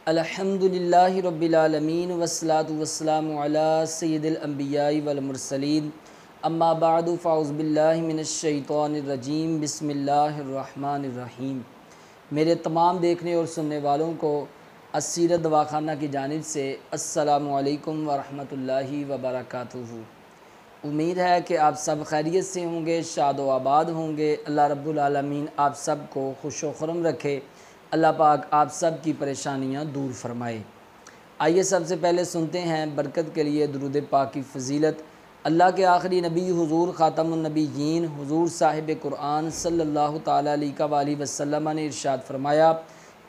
الحمدللہ رب العالمین والصلاة والسلام علی سید الانبیاء والمرسلین اما بعد فاعوذ باللہ من الشیطان الرجیم بسم اللہ الرحمن الرحیم۔ میرے تمام دیکھنے اور سننے والوں کو السیرت دواخانہ کی جانب سے السلام علیکم ورحمۃ اللہ وبرکاتہ۔ امید ہے کہ آپ سب خیریت سے ہوں گے، شاد و آباد ہوں گے۔ اللہ رب العالمین آپ سب کو خوش و خرم رکھے، اللہ پاک آپ سب کی پریشانیاں دور فرمائے۔ آئیے سب سے پہلے سنتے ہیں برکت کے لیے درود پاک کی فضیلت۔ اللہ کے آخری نبی حضور خاتم النبیین حضور صاحب قرآن صلی اللہ تعالیٰ علیہ وآلہ وسلم نے ارشاد فرمایا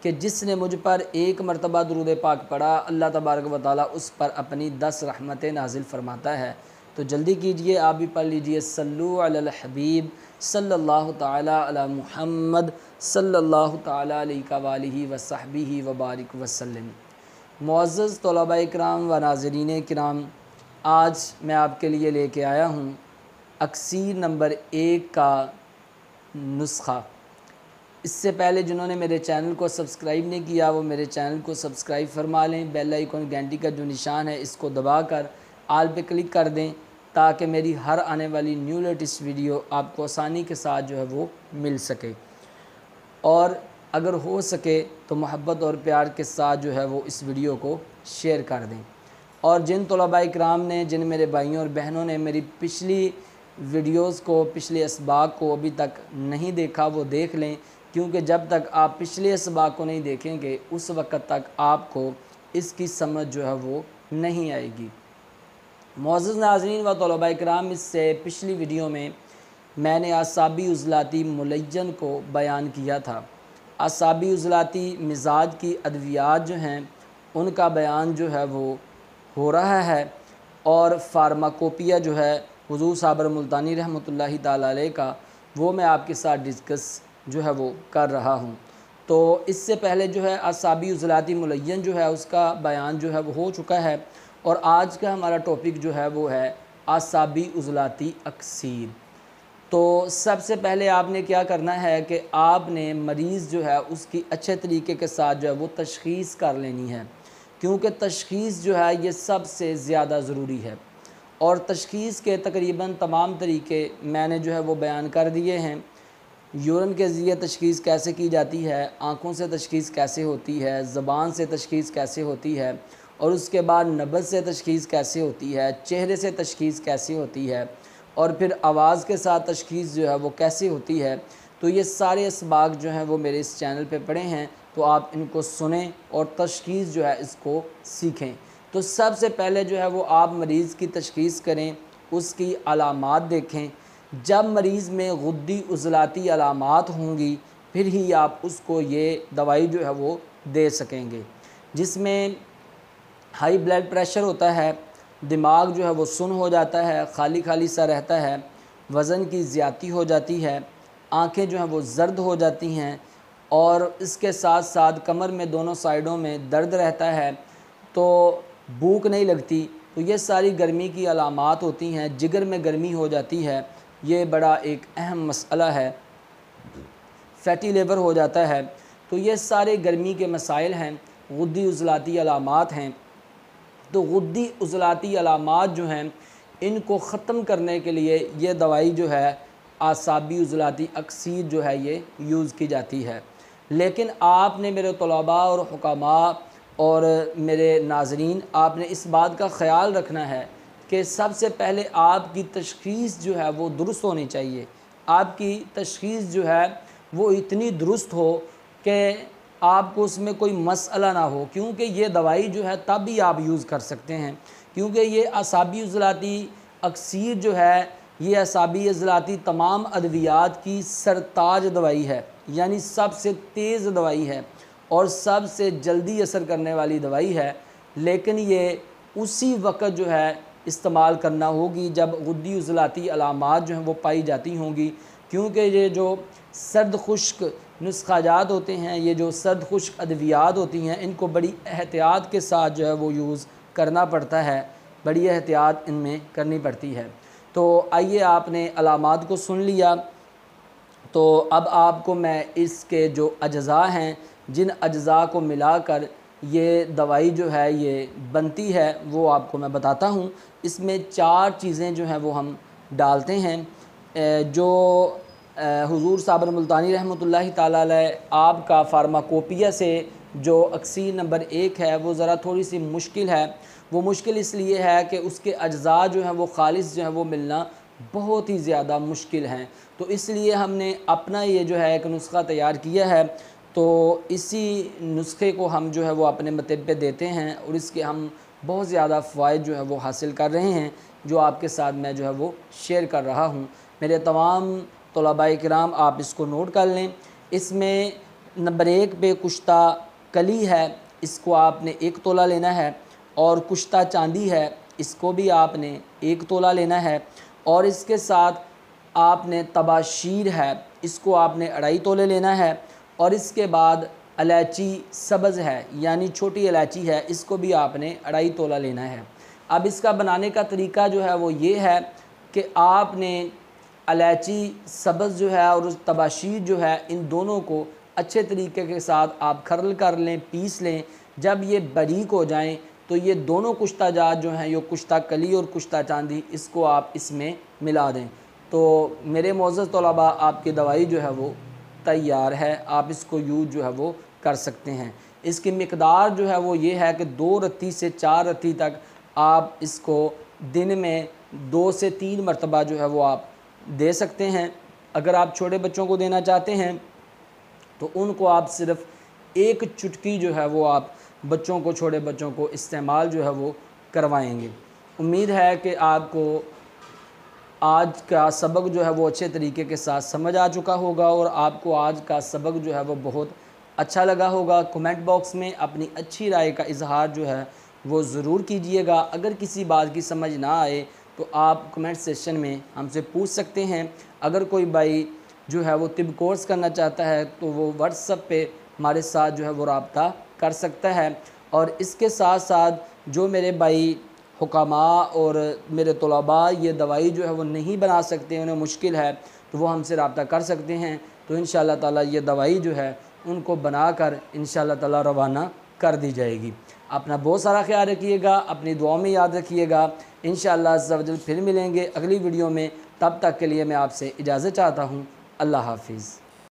کہ جس نے مجھ پر ایک مرتبہ درود پاک پڑھا، اللہ تبارک و تعالیٰ اس پر اپنی 10 رحمتیں نازل فرماتا ہے۔ تو جلدی کیجئے، آپ بھی پڑھ لیجئے، صلو علی الحبیب صلی اللہ تعالیٰ علی محمد صلی اللہ تعالیٰ علیہ وآلہ وصحبہ وبارک وسلم۔ معزز طلباء کرام و ناظرین کرام، آج میں آپ کے لیے لے کے آیا ہوں اکسیر نمبر 1 کا نسخہ۔ اس سے پہلے جنہوں نے میرے چینل کو سبسکرائب نہیں کیا وہ میرے چینل کو سبسکرائب فرما لیں، بیل آئیکن گھنٹی کا جو نشان ہے اس کو دبا کر آل پہ کلک کر دیں تاکہ میری ہر آنے والی نیو لیٹسٹ ویڈیو آپ کو آسانی کے ساتھ جو ہے وہ مل سکے، اور اگر ہو سکے تو محبت اور پیار کے ساتھ جو ہے وہ اس ویڈیو کو شیئر کر دیں۔ اور جن طلباء کرام نے، جن میرے بھائیوں اور بہنوں نے میری پچھلی ویڈیوز کو، پچھلے اسباق کو ابھی تک نہیں دیکھا وہ دیکھ لیں، کیونکہ جب تک آپ پچھلے اسباق کو نہیں دیکھیں گے اس وقت تک آپ کو اس کی سمجھ جو ہے وہ نہیں آئے گی۔ معزز ناظرین و طلباء کرام، اس سے پچھلی ویڈیو میں نے اعصابی عضلاتی ملین کو بیان کیا تھا۔ اعصابی عضلاتی مزاج کی ادویات جو ہیں ان کا بیان جو ہے وہ ہو رہا ہے، اور فارماکوپیا جو ہے حضور صابر ملتانی رحمۃ اللہ تعالیٰ علیہ کا، وہ میں آپ کے ساتھ ڈسکس جو ہے وہ کر رہا ہوں۔ تو اس سے پہلے جو ہے اعصابی عضلاتی ملین جو ہے اس کا بیان جو ہے وہ ہو چکا ہے، اور آج کا ہمارا ٹاپک جو ہے وہ ہے اعصابی عضلاتی اکسیر۔ تو سب سے پہلے آپ نے کیا کرنا ہے کہ آپ نے مریض جو ہے اس کی اچھے طریقے کے ساتھ جو ہے وہ تشخیص کر لینی ہے، کیونکہ تشخیص جو ہے یہ سب سے زیادہ ضروری ہے، اور تشخیص کے تقریباً تمام طریقے میں نے جو ہے وہ بیان کر دیے ہیں۔ یورین کے ذریعے تشخیص کیسے کی جاتی ہے، آنکھوں سے تشخیص کیسے ہوتی ہے، زبان سے تشخیص کیسے ہوتی ہے، اور اس کے بعد نبض سے تشخیص کیسے ہوتی ہے، چہرے سے تشخیص کیسے ہوتی ہے، اور پھر آواز کے ساتھ تشخیص جو ہے وہ کیسے ہوتی ہے۔ تو یہ سارے اسباق جو ہیں وہ میرے اس چینل پہ پڑے ہیں، تو آپ ان کو سنیں اور تشخیص جو ہے اس کو سیکھیں۔ تو سب سے پہلے جو ہے وہ آپ مریض کی تشخیص کریں، اس کی علامات دیکھیں۔ جب مریض میں غدی عضلاتی علامات ہوں گی پھر ہی آپ اس کو یہ دوائی جو ہے وہ دے سکیں گے، جس میں ہائی بلڈ پریشر ہوتا ہے، دماغ جو ہے وہ سن ہو جاتا ہے، خالی خالی سا رہتا ہے، وزن کی زیادتی ہو جاتی ہے، آنکھیں جو ہیں وہ زرد ہو جاتی ہیں، اور اس کے ساتھ ساتھ کمر میں دونوں سائیڈوں میں درد رہتا ہے، تو بھوک نہیں لگتی۔ تو یہ ساری گرمی کی علامات ہوتی ہیں۔ جگر میں گرمی ہو جاتی ہے، یہ بڑا ایک اہم مسئلہ ہے۔ فیٹی لیور ہو جاتا ہے۔ تو یہ سارے گرمی کے مسائل ہیں، غدی عضلاتی علامات ہیں۔ تو غدی عضلاتی علامات جو ہیں ان کو ختم کرنے کے لیے یہ دوائی جو ہے اعصابی عضلاتی اکسیر جو ہے یہ یوز کی جاتی ہے۔ لیکن آپ نے میرے طلباء اور حکماء اور میرے ناظرین، آپ نے اس بات کا خیال رکھنا ہے کہ سب سے پہلے آپ کی تشخیص جو ہے وہ درست ہونی چاہیے۔ آپ کی تشخیص جو ہے وہ اتنی درست ہو کہ آپ کو اس میں کوئی مسئلہ نہ ہو، کیونکہ یہ دوائی جو ہے تب ہی آپ یوز کر سکتے ہیں، کیونکہ یہ اعصابی عضلاتی اکسیر جو ہے یہ اعصابی عضلاتی تمام ادویات کی سرتاج دوائی ہے، یعنی سب سے تیز دوائی ہے اور سب سے جلدی اثر کرنے والی دوائی ہے۔ لیکن یہ اسی وقت جو ہے استعمال کرنا ہوگی جب غدی عضلاتی علامات جو ہیں وہ پائی جاتی ہوں گی، کیونکہ یہ جو سرد خشک نسخہ جات ہوتے ہیں، یہ جو سرد خشک ادویات ہوتی ہیں، ان کو بڑی احتیاط کے ساتھ جو ہے وہ یوز کرنا پڑتا ہے، بڑی احتیاط ان میں کرنی پڑتی ہے۔ تو آئیے، آپ نے علامات کو سن لیا، تو اب آپ کو میں اس کے جو اجزاء ہیں، جن اجزاء کو ملا کر یہ دوائی جو ہے یہ بنتی ہے وہ آپ کو میں بتاتا ہوں۔ اس میں 4 چیزیں جو ہیں وہ ہم ڈالتے ہیں۔ جو حضور صابر ملتانی رحمۃ اللہ تعالیٰ علیہ آپ کا فارماکوپیا سے جو اکسیر نمبر 1 ہے وہ ذرا تھوڑی سی مشکل ہے۔ وہ مشکل اس لیے ہے کہ اس کے اجزاء جو ہیں وہ خالص جو ہیں وہ ملنا بہت ہی زیادہ مشکل ہیں، تو اس لیے ہم نے اپنا یہ جو ہے ایک نسخہ تیار کیا ہے، تو اسی نسخے کو ہم جو ہے وہ اپنے مطب پہ دیتے ہیں، اور اس کے ہم بہت زیادہ فوائد جو ہے وہ حاصل کر رہے ہیں، جو آپ کے ساتھ میں جو ہے وہ شیئر کر رہا ہوں۔ میرے تمام طلباء کرام آپ اس کو نوٹ کر لیں۔ اس میں نمبر 1 پہ کشتہ کلی ہے، اس کو آپ نے 1 تولہ لینا ہے، اور کشتہ چاندی ہے، اس کو بھی آپ نے 1 تولہ لینا ہے، اور اس کے ساتھ آپ نے تباشیر ہے، اس کو آپ نے 2.5 تولے لینا ہے، اور اس کے بعد الائچی سبز ہے یعنی چھوٹی الائچی ہے، اس کو بھی آپ نے 2.5 تولہ لینا ہے۔ اب اس کا بنانے کا طریقہ جو ہے وہ یہ ہے کہ آپ نے الائچی سبز جو ہے اور تباشیر جو ہے ان دونوں کو اچھے طریقے کے ساتھ آپ کھرل کر لیں، پیس لیں۔ جب یہ باریک ہو جائیں تو یہ دونوں کشتہ جات جو ہیں، یہ کشتہ کلی اور کشتہ چاندی، اس کو آپ اس میں ملا دیں۔ تو میرے معزز طلباء، آپ کی دوائی جو ہے وہ تیار ہے، آپ اس کو یوز جو ہے وہ کر سکتے ہیں۔ اس کی مقدار جو ہے وہ یہ ہے کہ 2 رتی سے 4 رتی تک آپ اس کو دن میں 2 سے 3 مرتبہ جو ہے وہ آپ دے سکتے ہیں۔ اگر آپ چھوٹے بچوں کو دینا چاہتے ہیں تو ان کو آپ صرف 1 چٹکی جو ہے وہ آپ بچوں کو، چھوٹے بچوں کو استعمال جو ہے وہ کروائیں گے۔ امید ہے کہ آپ کو آج کا سبق جو ہے وہ اچھے طریقے کے ساتھ سمجھ آ چکا ہوگا، اور آپ کو آج کا سبق جو ہے وہ بہت اچھا لگا ہوگا۔ کمنٹ باکس میں اپنی اچھی رائے کا اظہار جو ہے وہ ضرور کیجئے گا۔ اگر کسی بات کی سمجھ نہ آئے تو آپ کمنٹ سیکشن میں ہم سے پوچھ سکتے ہیں۔ اگر کوئی بھائی جو ہے وہ طب کورس کرنا چاہتا ہے تو وہ واٹس ایپ پہ ہمارے ساتھ جو ہے وہ رابطہ کر سکتا ہے، اور اس کے ساتھ ساتھ جو میرے بھائی حکماء اور میرے طلباء یہ دوائی جو ہے وہ نہیں بنا سکتے، انہیں مشکل ہے، تو وہ ہم سے رابطہ کر سکتے ہیں، تو انشاءاللہ تعالیٰ یہ دوائی جو ہے ان کو بنا کر انشاءاللہ تعالیٰ روانہ کر دی جائے گی۔ اپنا بہت سارا خیال رکھیے گا، اپنی دعاؤں میں یاد رکھیے گا۔ انشاءاللہ عز و جل پھر ملیں گے اگلی ویڈیو میں، تب تک کے لیے میں آپ سے اجازت چاہتا ہوں۔ اللہ حافظ۔